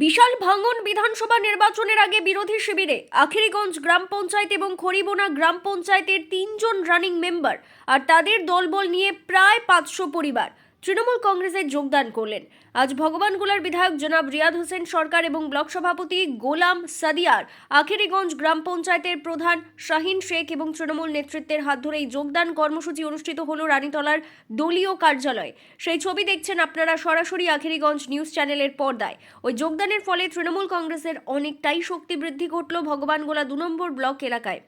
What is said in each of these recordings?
বিশাল ভাঙন বিধানসভা নির্বাচনের আগে বিরোধী শিবিরে আখিরিগঞ্জ গ্রাম পঞ্চায়েত এবং খড়িবোনা গ্রাম পঞ্চায়েতের 3 জন রানিং মেম্বার আর তাদের দলবল নিয়ে প্রায় 500 পরিবার তৃণমূল কংগ্রেসে যোগদান করলেন। আজ ভগবানগোলার বিধায়ক জনাব রিয়াদ হোসেন সরকার এবং ব্লক সভাপতি গোলাম সাদিয়ার, আখিরিগঞ্জ গ্রাম পঞ্চায়েতের প্রধান শাহিন শেখ এবং তৃণমূল নেতৃত্বের হাত ধরেই যোগদান কর্মসূচি অনুষ্ঠিত হলো রানীতলার দলীয় কার্যালয়ে। সেই ছবি দেখছেন আপনারা সরাসরি আখিরিগঞ্জ নিউজ চ্যানেলের পর্দায়। ওই যোগদানের ফলে তৃণমূল কংগ্রেসের অনেকটাই শক্তি বৃদ্ধি ঘটল ভগবানগোলা 2 নম্বর ব্লক এলাকায়,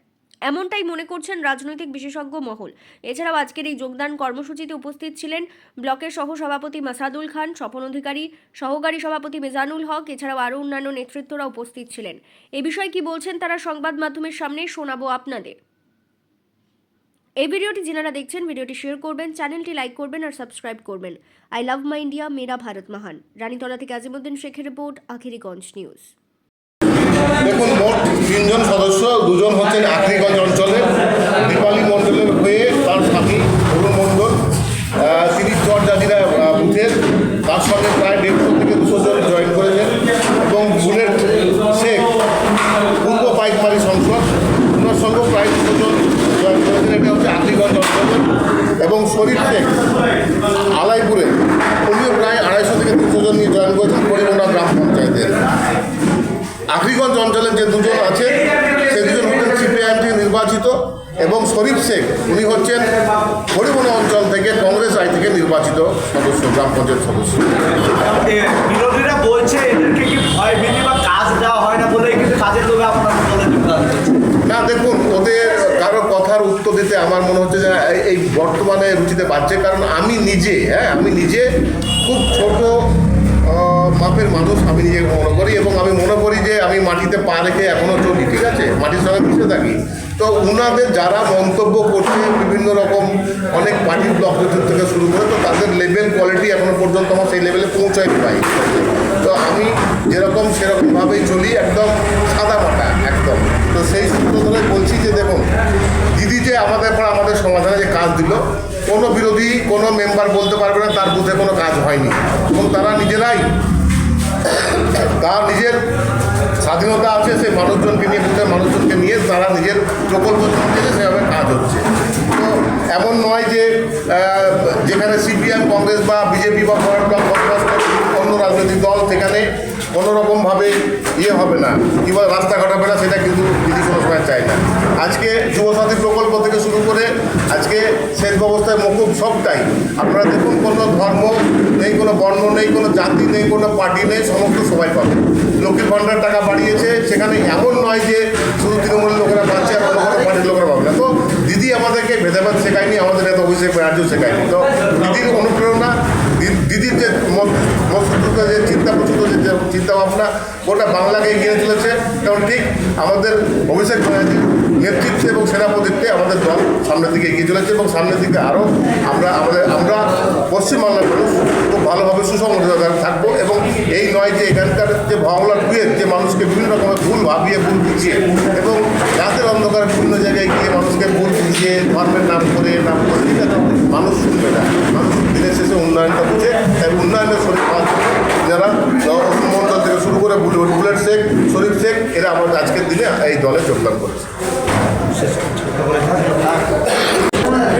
এমনটাই মনে করছেন রাজনৈতিক বিশেষজ্ঞ মহল। এছাড়াও আজকের এই যোগদান কর্মসূচিতে উপস্থিত ছিলেন ব্লকের সহসভাপতি মাসাদুল খান, স্বপন অধিকারী, সহকারী সভাপতি মেজানুল হক, এছাড়াও আরও অন্যান্য নেতৃত্বরা উপস্থিত ছিলেন। এ বিষয়ে কি বলছেন তারা সংবাদ মাধ্যমের সামনে শোনাবো আপনাদের। এই ভিডিওটি যারা দেখছেন ভিডিওটি শেয়ার করবেন, চ্যানেলটি লাইক করবেন আর সাবস্ক্রাইব করবেন। আই লাভ মাই ইন্ডিয়া, মেরা ভারত মহান। রানীতলা থেকে আজিমুদ্দিন শেখের রিপোর্ট, আখিরিগঞ্জ নিউজ। দেখুন, মোট 3 জন সদস্য, 2 জন হচ্ছেন আখিরিগঞ্জ অঞ্চলের দীপালি মণ্ডলের হয়ে তার স্বামী অরুণ মণ্ডল, 30 জন জাতিরা বুথের, তার সঙ্গে প্রায় 150 থেকে 200 জন জয়েন করেছেন এবং বুলেট শেখ পূর্ব পাইকমারি সংসদ, ওনার সঙ্গেও প্রায় 200 জন জয়েন করেছেন। এটা হচ্ছে আখিরিগঞ্জ অঞ্চলের। এবং শরীফ শেখ আলাইপুরে, উনিও প্রায় 250 থেকে 300 জন নিয়ে জয়েন করেছেন খড়িবোনা গ্রাম পঞ্চায়েতের। আখিরিগঞ্জ অঞ্চলের যে 2 জন আছে সে 2 জন হচ্ছেন সিপিআইএম থেকে নির্বাচিত, এবং শরীফ শেখ উনি হচ্ছেন খড়িবোনা অঞ্চল থেকে কংগ্রেস আই থেকে নির্বাচিত সদস্য, গ্রাম পঞ্চায়েত সদস্য। বিরোধীরা বলছে এদেরকে কি ভয় ভীতি বা কাজ দেওয়া হয় না বলেই কিন্তু কাজের লোভে আপনার দলে যোগদান করছে। না, দেখুন, ওদের কারো কথার উত্তর দিতে আমার মনে হচ্ছে যে এই বর্তমানে রুচিতে পাচ্ছে, কারণ আমি নিজে খুব ছোট মাপের মানুষ আমি নিজে মনে করি, এবং আমি মনে করি যে আমি মাটিতে পা রেখে এখনও চলি, ঠিক আছে, মাটির সঙ্গে মিশে থাকি। তো ওনাদের যারা মন্তব্য করছে বিভিন্ন রকম অনেক পার্টির ব্লক থেকে শুরু করে, তো তাদের লেভেল কোয়ালিটি এখনও পর্যন্ত আমার সেই লেভেলে পৌঁছায়নি পাই। তো আমি যেরকম সেরকমভাবেই চলি, একদম সাদা মাটা একদম। তো সেই সূত্র ধরে বলছি যে দেখুন, দিদি যে আমাদের সমাধানে যে কাজ দিল, কোনো বিরোধী কোনো মেম্বার বলতে পারবে না তার বুথে কোনো কাজ হয়নি, এবং তারা নিজেরাই তার নিজের স্বাধীনতা আছে, সেই মানুষজনকে নিয়ে, বুথের মানুষজনকে নিয়ে তারা নিজের প্রকল্প চালিয়ে সেভাবে কাজ হচ্ছে। তো এমন নয় যে যেখানে সিপিএম, কংগ্রেস বা বিজেপি বা অন্য রাজনৈতিক দল, সেখানে কোনোরকমভাবে হবে না, কিংবা রাস্তাঘাট হবে না, সেটা কিন্তু দিদি কোনো সময় চায় না। আজকে যুবসাথী প্রকল্প থেকে শুরু করে আজকে শেষ ব্যবস্থায় মকুব সবটাই, আপনারা দেখুন, কোনো ধর্ম নেই, কোনো বর্ণ নেই, কোনো জাতি নেই, কোনো পার্টি নেই, সমস্ত সবাই পাবে। লক্ষ্মীর ভাণ্ডার টাকা বাড়িয়েছে, সেখানে এমন নয় যে শুধু তৃণমূলের লোকেরা পাচ্ছে আর অন্য কোনো পার্টির লোকেরা পাবে না। তো দিদি আমাদেরকে ভেদাভেদ শেখায়নি, আমাদের এত অভিষেক ব্যানার্জিও শেখায়নি। তো দিদির অনুপ্রেরণা, দিদির যে মস্তিষ্ক, যে চিন্তাপ্রচুর যে চিন্তাভাবনা, গোটা বাংলাকে এগিয়ে চলেছে। এবং ঠিক আমাদের অভিষেক ব্যানার্জির নেতৃত্বে এবং সেনাপতিত্বে আমাদের দল সামনের দিকে এগিয়ে চলেছে, এবং সামনের দিকে আরও আমরা পশ্চিমবাংলার মানুষ খুব ভালোভাবে সুসংগঠিত থাকবো। এবং এই নয় যে এখানকার যে ভাওলার টুয়ের যে মানুষকে বিভিন্ন রকমের ভুল ভাবিয়ে, ভুল বুঝিয়ে, এবং রাতের অন্ধকারে বিভিন্ন জায়গায় গিয়ে মানুষকে ভুল বুঝিয়ে ধর্মের নাম করে ঠিক আছে, মানুষ শুনবে না। মানুষ দিনের শেষে উন্নয়নটা বুঝে, তাই উন্নয়নের শরীর যারা মন্ডল থেকে শুরু করে বুলেট শেখ, শরীফ শেখ, এরা আমাদের আজকের দিনে এই দলে যোগদান করেছে।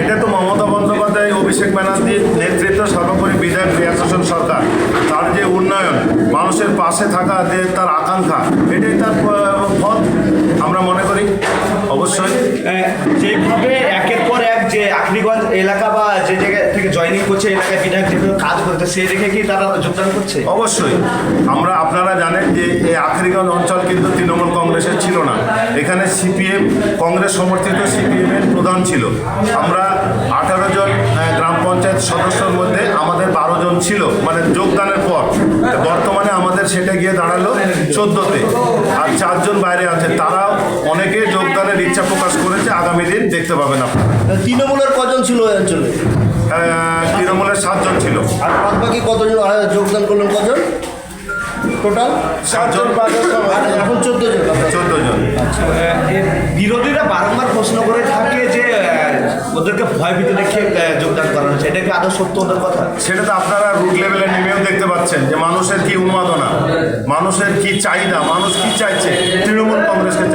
এটা তো মমতা বন্দ্যোপাধ্যায়, অভিষেক ব্যানার্জির নেতৃত্ব, সর্বোপরি বিধায়ক রিয়াদ হোসেন সরকার, তার যে উন্নয়ন, মানুষের পাশে থাকা যে তার আকাঙ্ক্ষা, এটাই তার ফল আমরা মনে করি। অবশ্যই যেভাবে একের পর এক যে আখিরিগঞ্জ এলাকা বা যে জায়গা থেকে জয়েনিং করছে এলাকায় বিধায়ক যেভাবে কাজ করতে, সেই দেখে কি তারা যোগদান করছে? অবশ্যই। আপনারা জানেন যে এই আখিরিগঞ্জ অঞ্চল কিন্তু তৃণমূল কংগ্রেসের ছিল না, এখানে সিপিএম, কংগ্রেস সমর্থিত সিপিএমের প্রধান ছিল। আমরা 18 জন গ্রাম পঞ্চায়েত সদস্যর মধ্যে আমাদের 12 জন ছিল, মানে যোগদানের পর। বর্তমানে আমাদের সেটা গিয়ে দাঁড়ালো 14তে, আর 4 জন বাইরে আছে, তারা অনেকে যোগদানের ইচ্ছা প্রকাশ করেছে। আগামী দিন দেখতে পাবেন আপনারা। তৃণমূলের কজন ছিল ওই অঞ্চলে? তৃণমূলের 7 জন ছিল। আর বাকি কতজন যোগদান করলেন? কজন টোটাল? 7 জন। এখন 14 জন। 14 জন। বিরোধীরা বারংবার প্রশ্ন করে থাকে যে ওদেরকে ভয়ভীতি দেখে যোগদান করানো হচ্ছে, এটা কি আদৌ সত্য ওদের কথা? সেটা তো আপনারা রুট লেভেলে নেমেও দেখতে পাচ্ছেন যে মানুষের কি উন্মাদনা, মানুষের কি চাহিদা, মানুষ কি চাইছে, তৃণমূল কংগ্রেসকে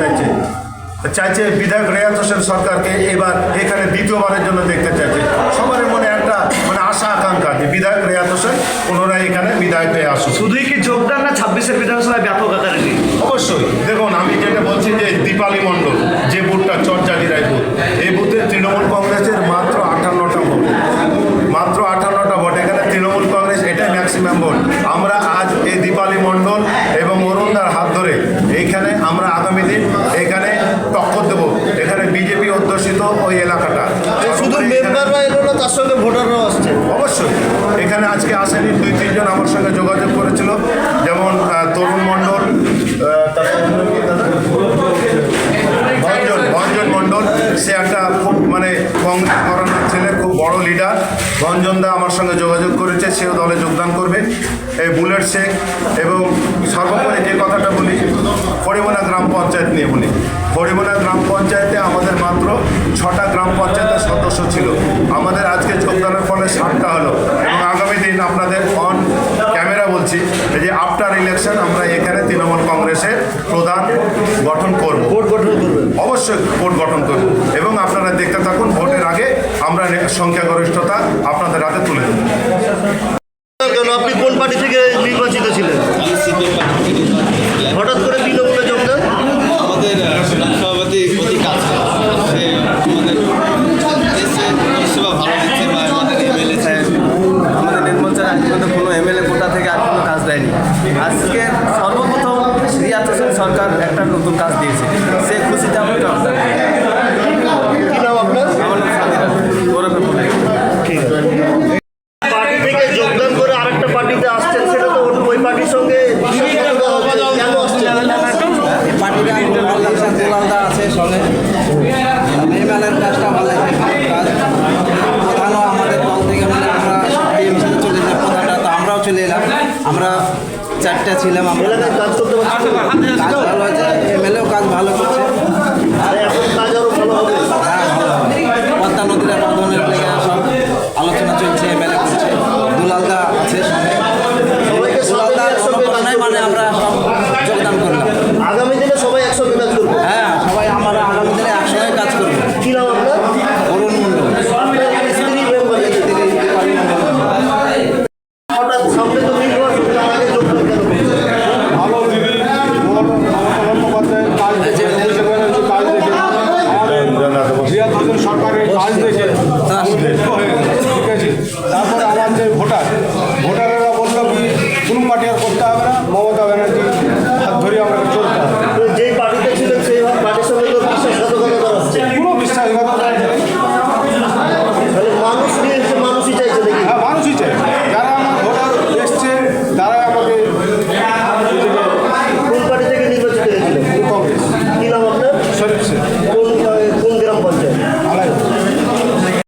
চাইছে বিধায়ক রেয়াত হোসেন সরকারকে এবার এখানে দ্বিতীয়বারের জন্য দেখতে চাইছে। সবার মনে একটা মানে আশা আকাঙ্ক্ষা যে বিধায়ক রেয়াত হোসেন পুনরায় এখানে বিধায়ক হয়ে আসুক। শুধুই কি যোগদান না 26-এর বিধানসভায় ব্যাপক আকারে নেই? অবশ্যই দেখুন, আমি যেটা বলছি যে দীপালি মণ্ডল যে বুথটা চরজালিরাই বুথ, এই বুথে তৃণমূল কংগ্রেসের মাত্র 58টা ভোট, মাত্র 58টা ভোট। এখানে তৃণমূল কংগ্রেস এটাই ম্যাক্সিমাম ভোট। আমরা আজ এই দীপালি মণ্ডল এবং অরুণদার হাত ধরে এইখানে আমরা আগামী দিন এখানে টক্কর দেবো। এখানে বিজেপি অধ্যুষিত ওই এলাকাটা, শুধু মেম্বাররা এলো না, তার সঙ্গে ভোটাররাও আসছে। অবশ্যই এখানে আজকে আসেনি, 2-3 জন আমার সঙ্গে যোগাযোগ করেছিল, যেমন তরুণ মণ্ডল, ভঞ্জন মণ্ডল, সে একটা খুব মানে কংগ্রেস করানোর ছেলে, খুব বড় লিডার। রঞ্জনদা আমার সঙ্গে যোগাযোগ করেছে, সেও দলে যোগদান করবে। এই বুলেট শেখ এবং সর্বোপরি যে কথাটা বলি হরিমোনা গ্রাম পঞ্চায়েত নিয়ে বলি, হরিমোনা গ্রাম পঞ্চায়েতে আমাদের মাত্র 6টা গ্রাম পঞ্চায়েতের সদস্য ছিল। আমাদের আজকে যোগদানের ফলে 7টা হলো এবং আগামী দিন আপনাদের অন ক্যামেরা বলছি এই যে আফটার ইলেকশন আমরা এখানে তৃণমূল কংগ্রেসের প্রধান গঠন করব, ভোট গঠন করবে, অবশ্যই ভোট গঠন করব এবং আপনারা দেখতে থাকুন। ভোটের আগে আমরা সংখ্যাগরিষ্ঠতা আপনাদের হাতে তুলে দেব। কেন আপনি কোন পার্টি থেকে নির্বাচিত ছিলেন? হঠাৎ করে তৃণমূলে যোগদান? আমাদের সভাপতি অতি কাছে, সে আমাদের দেশে পরিষেবা ভালো দিচ্ছে, বা আমাদের এমএলএ সাহেব, আমাদের নির্মলচার আজ পর্যন্ত কোনো এমএলএ কোটা থেকে আর কোনো কাজ দেয়নি। আজকে সর্বপ্রথম রিয়াত হোসেন সরকার একটা নতুন কাজ দিয়েছে, সে খুশিতে আমি কি নাম আপনার? আমার নাম সাদিরা ওরফে বলে। পার্টি থেকে যোগদান করে আরেকটা পার্টিতে আসছেন, সেটা তো ওই পার্টির সঙ্গে কেন আসছেন? পার্টিটা ভালো লাগছে, দুলালদা আছে সঙ্গে, এমএলএর কাজটা ভালো লাগছে, কাজ প্রধানও আমাদের দল থেকে মানে আমরা টিএমসিতে চলে যাই, প্রধানটা তো আমরাও চলে এলাম, আমরা 4টা ছিলাম, আমরা এলাকায় কাজ করতে পারছেন? কাজ ভালো হয়েছে, এমএলএও কাজ ভালো করছে, আর এখন কাজ আরো ভালো হবে। হ্যাঁ ভালো পদ্মা নদীরা বাঁধনের লেগে সব আলোচনা চলছে, এমএলএ করছে, দুলালদা আছে সঙ্গে, সবাইকে সামনে দুলালদার নিয়ে একসঙ্গে কাজ অনুপ্রেরণায় মানে করতে আমরা সব